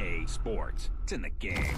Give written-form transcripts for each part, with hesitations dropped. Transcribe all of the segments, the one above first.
EA Sports. It's in the game.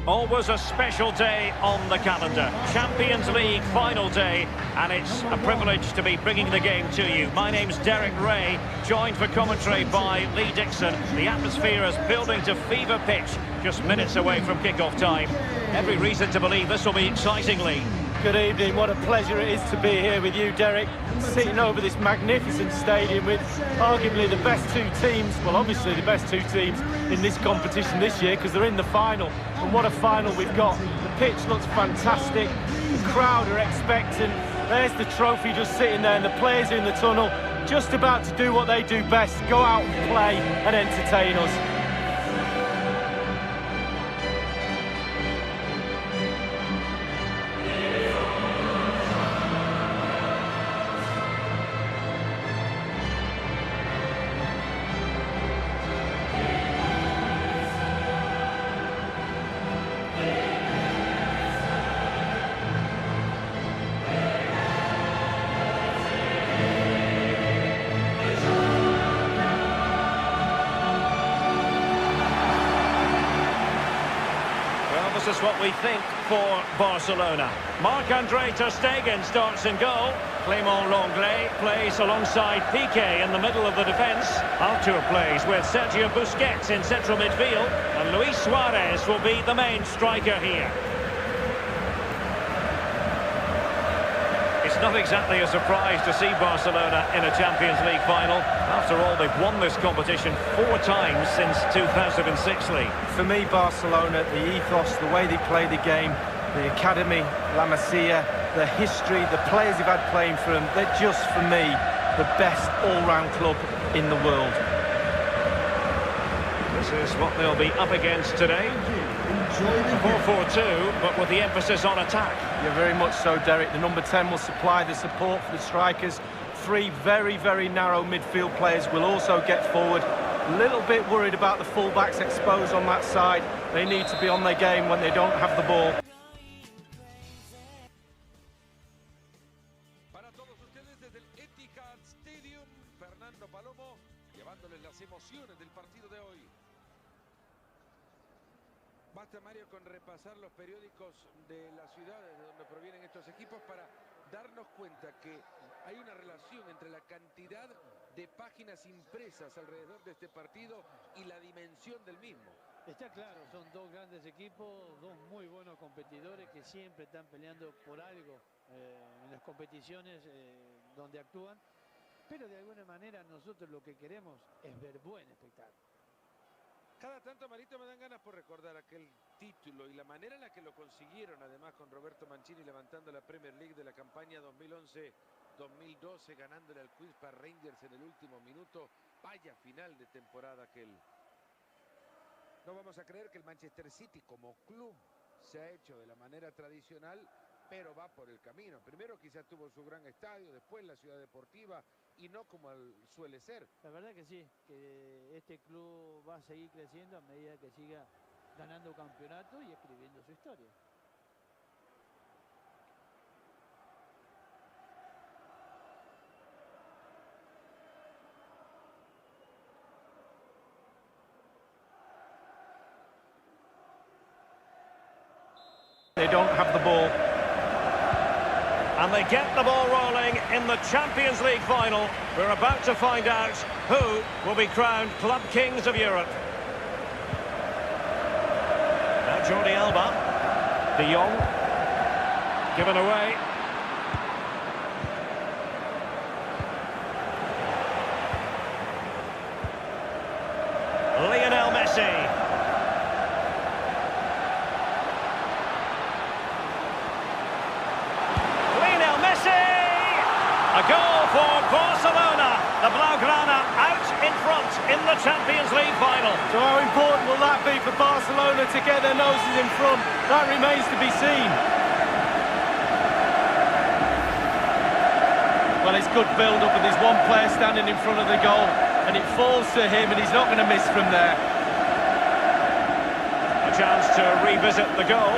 Always a special day on the calendar. Champions League final day, and it's a privilege to be bringing the game to you. My name's Derek Ray, joined for commentary by Lee Dixon. The atmosphere is building to fever pitch, just minutes away from kick-off time. Every reason to believe this will be exciting, Lee. Good evening, what a pleasure it is to be here with you, Derek, sitting over this magnificent stadium with arguably the best two teams, well obviously the best two teams in this competition this year because they're in the final, and what a final we've got. The pitch looks fantastic, the crowd are expectant, there's the trophy just sitting there and the players in the tunnel just about to do what they do best, go out and play and entertain us. This is what we think for Barcelona. Marc-Andre ter Stegen starts in goal. Clément Lenglet plays alongside Piqué in the middle of the defence. Artur plays with Sergio Busquets in central midfield. And Luis Suarez will be the main striker here. It's not exactly a surprise to see Barcelona in a Champions League final. After all, they've won this competition 4 times since 2006, Lee. For me, Barcelona, the ethos, the way they play the game, the academy, La Masia, the history, the players they've had playing for them, they're just, for me, the best all-round club in the world. This is what they'll be up against today. 4-4-2, but with the emphasis on attack. Yeah, very much so, Derek. The number 10 will supply the support for the strikers. 3 very, very narrow midfield players will also get forward. A little bit worried about the full-backs exposed on that side. They need to be on their game when they don't have the ball. Para todos ustedes desde el Etihad Stadium, Fernando Palomo, llevándoles las emociones del partido de hoy. Basta, Mario, con repasar los periódicos de las ciudades de donde provienen estos equipos para darnos cuenta que hay una relación entre la cantidad de páginas impresas alrededor de este partido y la dimensión del mismo. Está claro, son 2 grandes equipos, 2 muy buenos competidores que siempre están peleando por algo en las competiciones donde actúan, pero de alguna manera nosotros lo que queremos es ver buen espectáculo. Cada tanto, Marito, me dan ganas por recordar aquel título y la manera en la que lo consiguieron, además con Roberto Mancini levantando la Premier League de la campaña 2011-2012, ganándole al Queens Park Rangers en el último minuto. Vaya final de temporada aquel. No vamos a creer que el Manchester City como club se ha hecho de la manera tradicional, pero va por el camino. Primero quizás tuvo su gran estadio, después la ciudad deportiva, y no como suele ser. La verdad que sí, que este club va a seguir creciendo a medida que siga ganando campeonatos y escribiendo su historia. They don't have the ball. And they get the ball rolling in the Champions League final. We're about to find out who will be crowned Club Kings of Europe. Now Jordi Alba, De Jong, Given away. Lionel Messi. Lionel Messi! A goal for Barcelona. The Blaugrana out in front in the Champions League final. So how important will that be for Barcelona to get their noses in front? That remains to be seen. Well, it's good build-up, and there's one player standing in front of the goal, and it falls to him, and he's not going to miss from there. A chance to revisit the goal.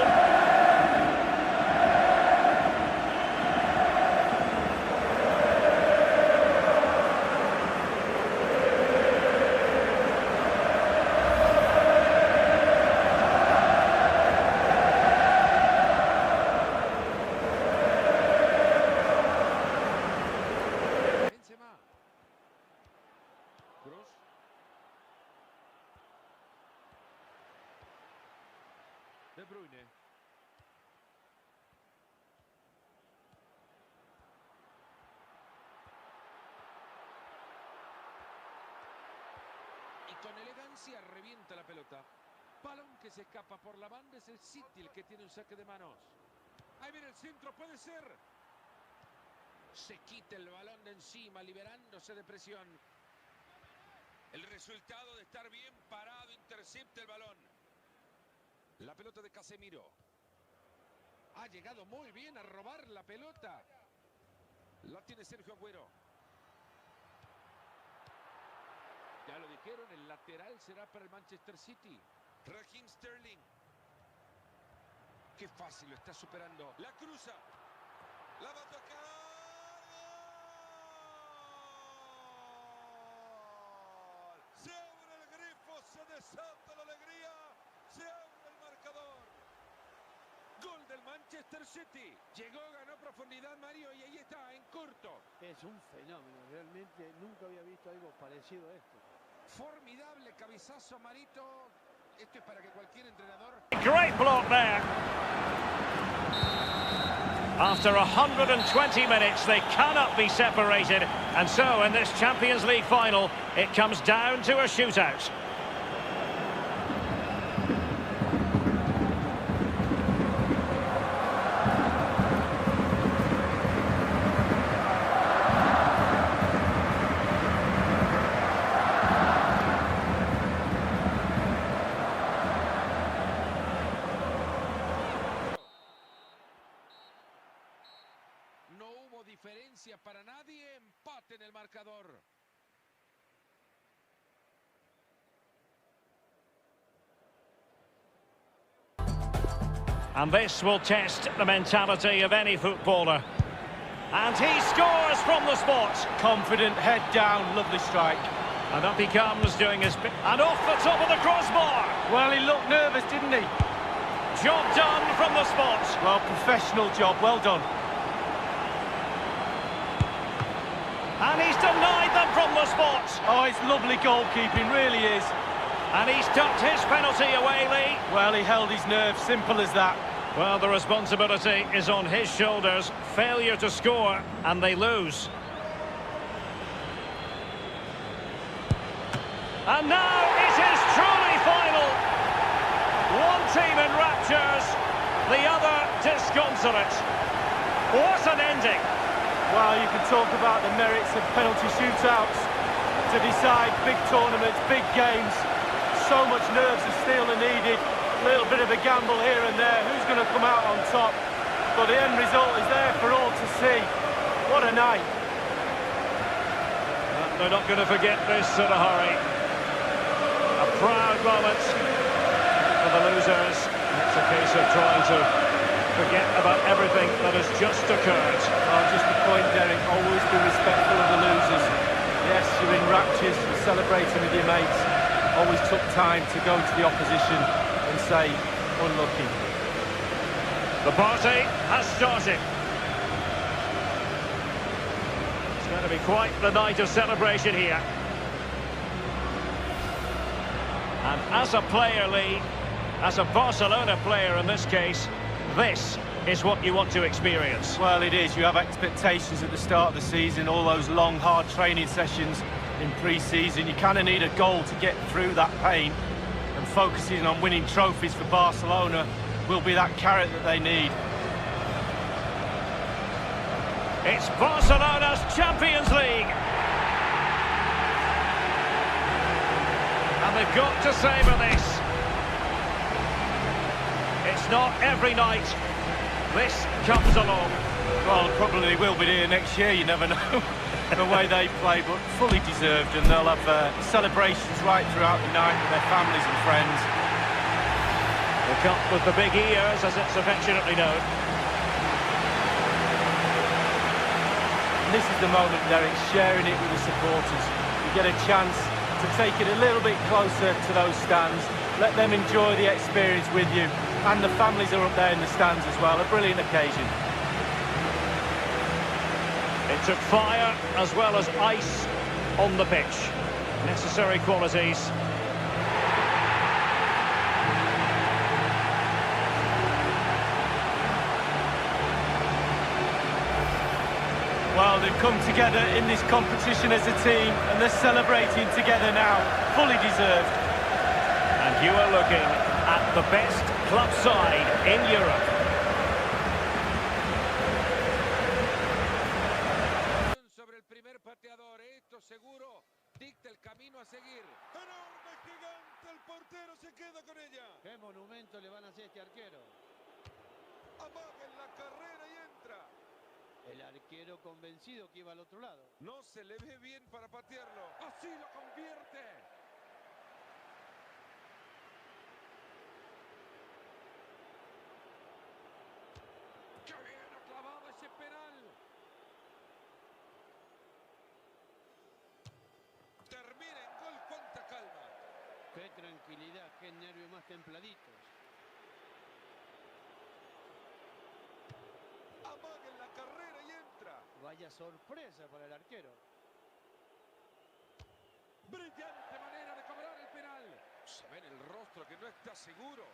De Bruyne. Y con elegancia revienta la pelota. Balón que se escapa por la banda, es el City el que tiene un saque de manos. Ahí viene el centro, puede ser. Se quita el balón de encima, liberándose de presión. El resultado de estar bien parado, intercepta el balón. La pelota de Casemiro. Ha llegado muy bien a robar la pelota. La tiene Sergio Agüero. Ya lo dijeron, el lateral será para el Manchester City. Raheem Sterling. Qué fácil lo está superando. La cruza. La va a tocar. ¡Gol! Se abre el grifo, se desata la alegría. Se abre el marcador. Gol del Manchester City. Llegó, ganó profundidad Mario y ahí está, en corto. Es un fenómeno, realmente nunca había visto algo parecido a esto. Formidable cabezazo, Marito. Esto es para que cualquier entrenador... Great block there. After 120 minutes, they cannot be separated. And so, in this Champions League final, it comes down to a shootout. Diferencia para nadie, empate en el marcador. And this will test the mentality of any footballer. And he scores from the spot. Confident, head down, lovely strike. And up he comes, doing his bit. And off the top of the crossbar. Well, he looked nervous, didn't he? Job done from the spot. Well, professional job, well done. And he's denied them from the spot. Oh, it's lovely goalkeeping, really is. And he's ducked his penalty away, Lee. Well, he held his nerve, simple as that. Well, the responsibility is on his shoulders. Failure to score, and they lose. And now it is truly final. One team in raptures, the other disconsolate. What an ending. Well, you can talk about the merits of penalty shootouts to decide big tournaments, big games. So much nerves of steel are needed. A little bit of a gamble here and there. Who's going to come out on top? But the end result is there for all to see. What a night. They're not going to forget this in a hurry. A proud moment for the losers. It's a case of trying to forget about everything that has just occurred. Well, just the point, Derek, always be respectful of the losers. Yes, you're in raptures, you're celebrating with your mates. Always took time to go to the opposition and say, unlucky. The party has started. It's going to be quite the night of celebration here. And as a player, Lee, as a Barcelona player in this case, this is what you want to experience. Well, it is. You have expectations at the start of the season, all those long, hard training sessions in pre-season. You kind of need a goal to get through that pain, and focusing on winning trophies for Barcelona will be that carrot that they need. It's Barcelona's Champions League. And they've got to savour this. It's not every night this comes along. Well, probably will be here next year, you never know, the way they play, but fully deserved, and they'll have celebrations right throughout the night with their families and friends. The cup with the big ears, as it's affectionately known. And this is the moment, Derek, sharing it with the supporters. You get a chance to take it a little bit closer to those stands, let them enjoy the experience with you, and the families are up there in the stands as well. A brilliant occasion. It took fire as well as ice on the pitch. Necessary qualities. Well, they've come together in this competition as a team, and they're celebrating together now. Fully deserved. And you are looking at the best club side in Europe. Sobre el primer pateador, esto seguro dicta el camino a seguir. Enorme, gigante, el portero se queda con ella. Qué monumento le van a hacer a este arquero. Amaga en la carrera y entra. El arquero convencido que iba al otro lado. No se le ve bien para patearlo. Así lo convierte. ¡Qué bien ha clavado ese penal! Termina en gol, cuánta calma. Qué tranquilidad, qué nervios más templaditos. Amaga en la carrera y entra. Vaya sorpresa para el arquero. Brillante manera de cobrar el penal. Se ve en el rostro que no está seguro.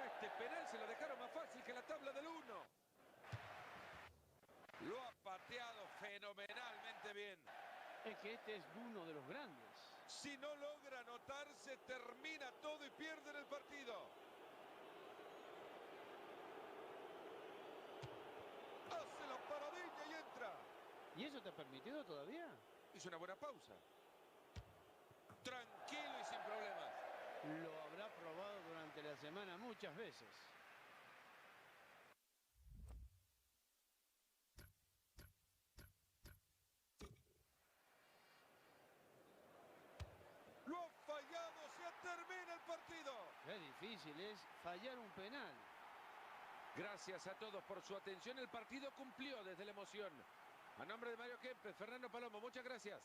Este penal se lo dejaron más fácil que la tabla del 1. Lo ha pateado fenomenalmente bien. Es que este es uno de los grandes. Si no logra anotarse, termina todo y pierden el partido. Hace la paradilla y entra. ¿Y eso te ha permitido todavía? Hizo una buena pausa. Tranquilo y sin problemas. Lo habrá probado durante la semana muchas veces. Lo ha fallado, se termina el partido. Qué difícil es fallar un penal. Gracias a todos por su atención. El partido cumplió desde la emoción. A nombre de Mario Kempes, Fernando Palomo, muchas gracias.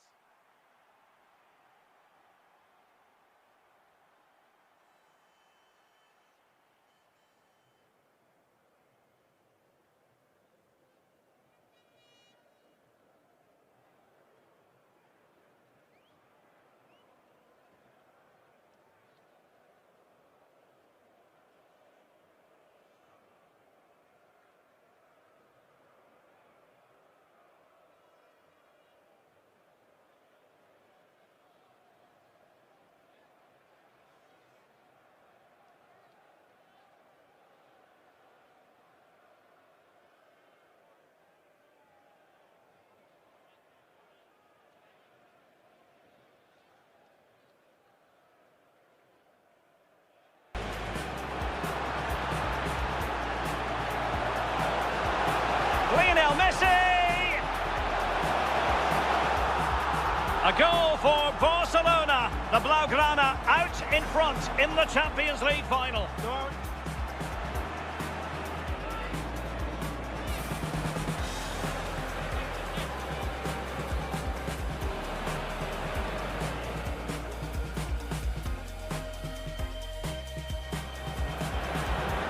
A goal for Barcelona. The Blaugrana out in front in the Champions League final.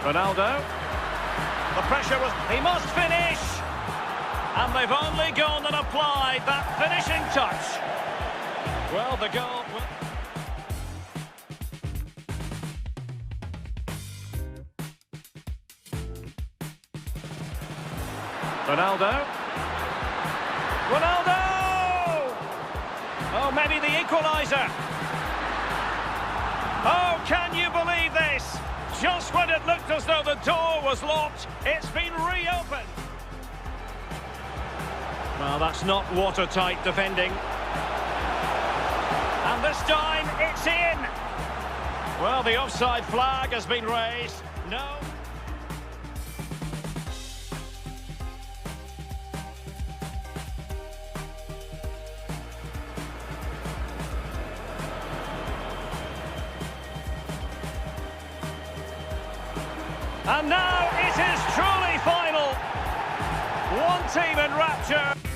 Ronaldo. The pressure was... He must finish! And they've only gone and applied that finishing touch. Well, the goal... Ronaldo. Ronaldo! Oh, maybe the equaliser. Oh, can you believe this? Just when it looked as though the door was locked, it's been reopened. Well, that's not watertight defending. And this time, it's in. Well, the offside flag has been raised. No. And now it is truly final. One team in rapture.